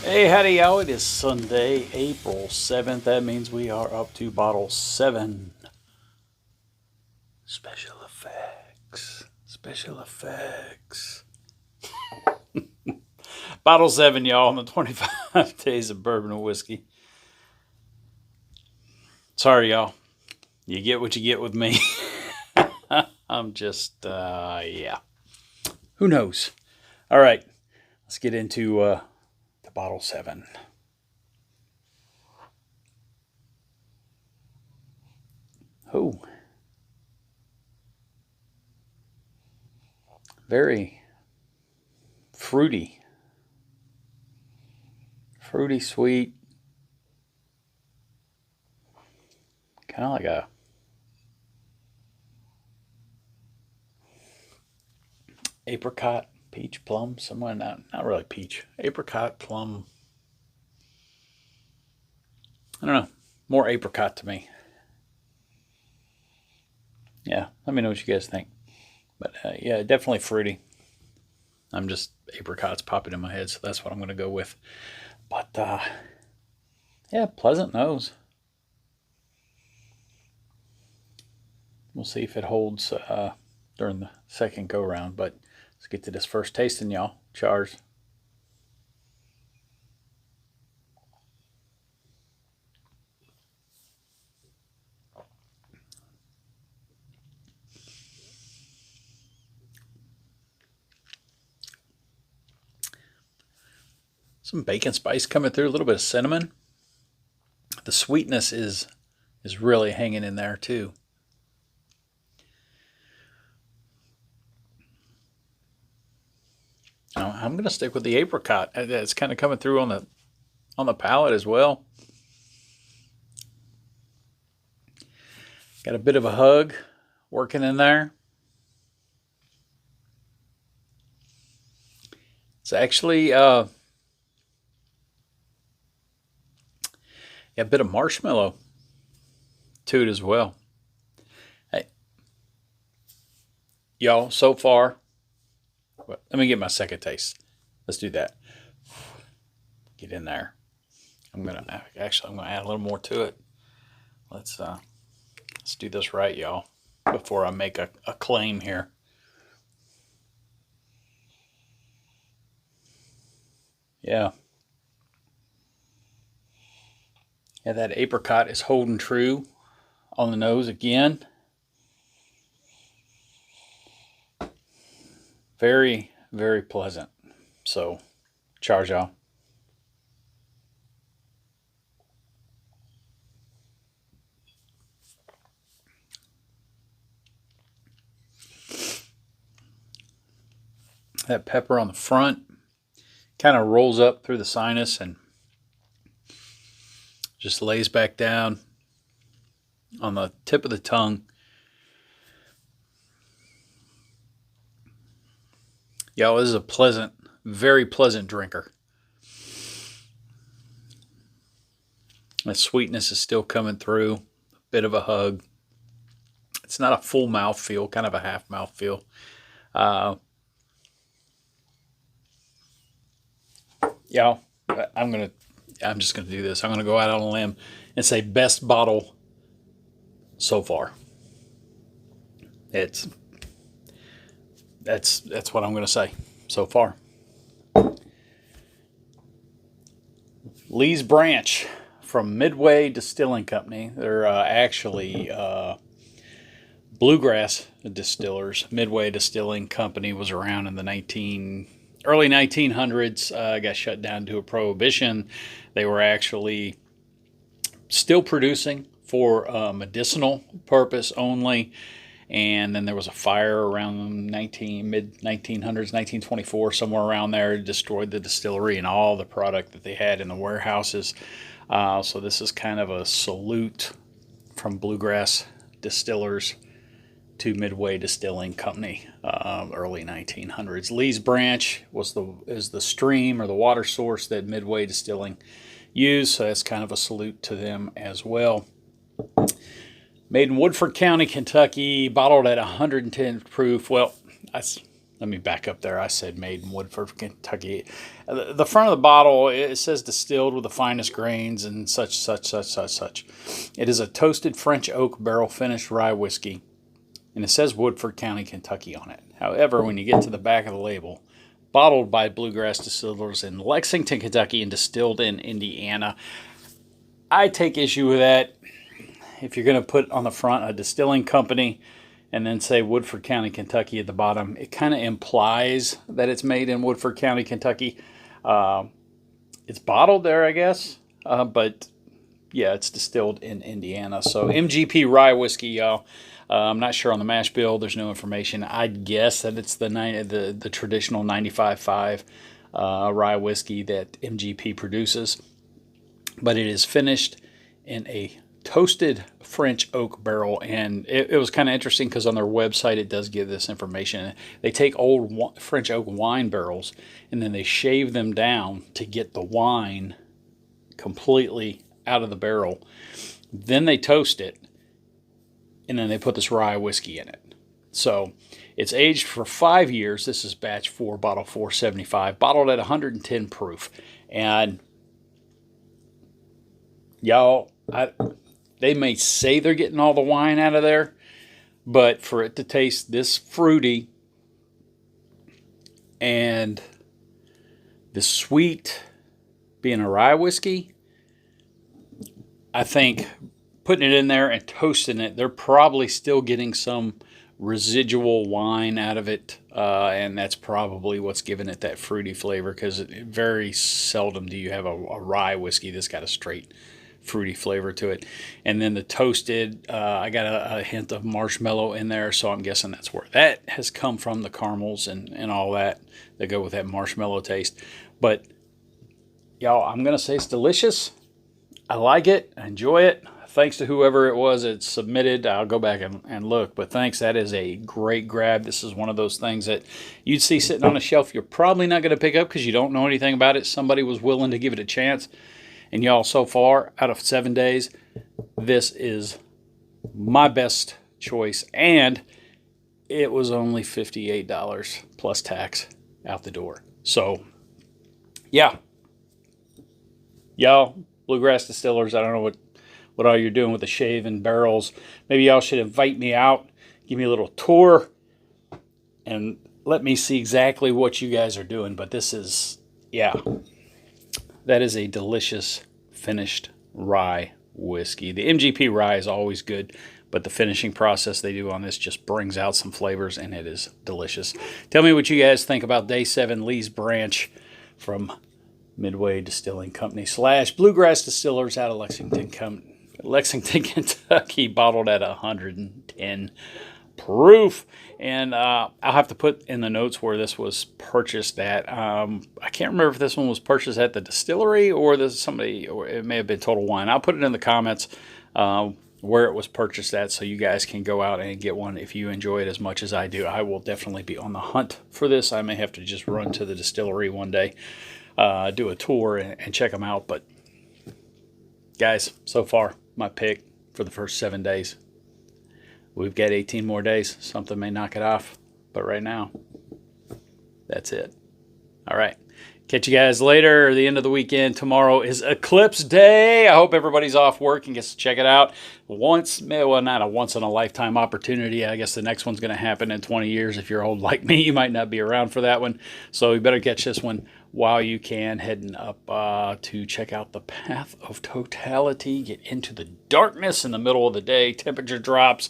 Hey, howdy, y'all. It is Sunday, April 7th. That means we are up to bottle 7. Special effects. Special effects. Bottle 7, y'all, on the 25 days of bourbon and whiskey. Sorry, y'all. You get what you get with me. I'm just, yeah. Who knows? All right. Let's get into the bottle 7. Oh. Very fruity. Fruity, sweet. Kind of like a apricot, peach, plum, somewhere not really peach. Apricot, plum. I don't know. More apricot to me. Yeah, let me know what you guys think. But yeah, definitely fruity. I'm just apricots popping in my head, so that's what I'm going to go with. But yeah, pleasant nose. We'll see if it holds during the second go round. But let's get to this first tasting, y'all. Cheers. Some bacon spice coming through, a little bit of cinnamon. The sweetness is really hanging in there too. Now, I'm going to stick with the apricot. It's kind of coming through on the palate as well. Got a bit of a hug working in there. It's actually a bit of marshmallow to it as well. Hey, y'all, so far, let me get my second taste. Let's do that. Get in there. I'm gonna add a little more to it. Let's do this right, y'all, before I make a claim here. Yeah. Yeah, that apricot is holding true on the nose again. Very, very pleasant. So, cheers, y'all. That pepper on the front kind of rolls up through the sinus and just lays back down on the tip of the tongue. Y'all, this is a pleasant, very pleasant drinker. The sweetness is still coming through. A bit of a hug. It's not a full mouth feel, kind of a half mouth feel. Y'all, I'm just gonna do this. I'm gonna go out on a limb and say best bottle so far. That's what I'm gonna say so far. Lee's Branch from Midway Distilling Company. They're actually bluegrass distillers. Midway Distilling Company was around in the early 1900s. Got shut down due to prohibition. They were actually still producing for medicinal purpose only. And then there was a fire around mid 1900s, 1924, somewhere around there, destroyed the distillery and all the product that they had in the warehouses. So this is kind of a salute from bluegrass distillers to Midway Distilling Company, early 1900s. Lee's Branch is the stream or the water source that Midway Distilling used, so that's kind of a salute to them as well. Made in Woodford County, Kentucky, bottled at 110 proof. Well, let me back up there. I said made in Woodford, Kentucky. The front of the bottle, it says distilled with the finest grains and such. It is a toasted French oak barrel finished rye whiskey, and it says Woodford County, Kentucky on it. However, when you get to the back of the label, bottled by Bluegrass Distillers in Lexington, Kentucky, and distilled in Indiana. I take issue with that. If you're going to put on the front a distilling company and then say Woodford County, Kentucky at the bottom, it kind of implies that it's made in Woodford County, Kentucky. It's bottled there, I guess, but yeah, it's distilled in Indiana. So MGP rye whiskey, y'all. I'm not sure on the mash bill. There's no information. I'd guess that it's the traditional 95.5 rye whiskey that MGP produces, but it is finished in a toasted French oak barrel, and it was kind of interesting because on their website it does give this information. They take old French oak wine barrels and then they shave them down to get the wine completely out of the barrel. Then they toast it, and then they put this rye whiskey in it. So it's aged for 5 years. This is batch 4, bottle 475, bottled at 110 proof. And y'all, they may say they're getting all the wine out of there, but for it to taste this fruity and this sweet, being a rye whiskey, I think putting it in there and toasting it, they're probably still getting some residual wine out of it, and that's probably what's giving it that fruity flavor, because very seldom do you have a rye whiskey that's got a straight fruity flavor to it. And then the toasted, I got a hint of marshmallow in there, so I'm guessing that's where that has come from, the caramels and all that go with that marshmallow taste. But y'all, I'm gonna say it's delicious. I like it, I enjoy it. Thanks to whoever it was that submitted. I'll go back and look, but thanks. That is a great grab. This is one of those things that you'd see sitting on a shelf you're probably not going to pick up because you don't know anything about it. Somebody was willing to give it a chance. And y'all, so far, out of 7 days, this is my best choice. And it was only $58 plus tax out the door. So, yeah. Y'all, Bluegrass Distillers, I don't know what all you're doing with the shaven barrels. Maybe y'all should invite me out, give me a little tour, and let me see exactly what you guys are doing. But this is, yeah, that is a delicious finished rye whiskey. The MGP rye is always good, but the finishing process they do on this just brings out some flavors, and it is delicious. Tell me what you guys think about Day 7 Lee's Branch from Midway Distilling Company / Bluegrass Distillers out of Lexington, Kentucky, bottled at 110 proof. And I'll have to put in the notes where this was purchased at. I can't remember if this one was purchased at the distillery or or it may have been Total Wine. I'll put it in the comments where it was purchased at, so you guys can go out and get one if you enjoy it as much as I do. I will definitely be on the hunt for this. I may have to just run to the distillery one day, do a tour and check them out. But guys, so far, my pick for the first 7 days. We've got 18 more days. Something may knock it off. But right now, that's it. All right. Catch you guys later. The end of the weekend. Tomorrow is Eclipse Day. I hope everybody's off work and gets to check it out. Not a once-in-a-lifetime opportunity. I guess the next one's going to happen in 20 years. If you're old like me, you might not be around for that one. So you better catch this one while you can. Heading up to check out the Path of Totality. Get into the darkness in the middle of the day. Temperature drops.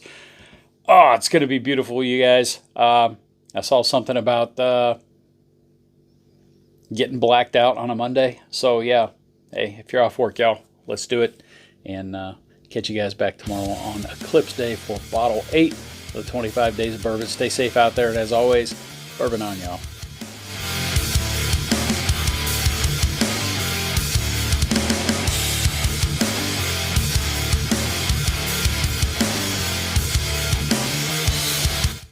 Oh, it's going to be beautiful, you guys. I saw something about getting blacked out on a Monday. So, yeah. Hey, if you're off work, y'all, let's do it. And catch you guys back tomorrow on Eclipse Day for Bottle 8 of the 25 Days of Bourbon. Stay safe out there. And as always, bourbon on, y'all.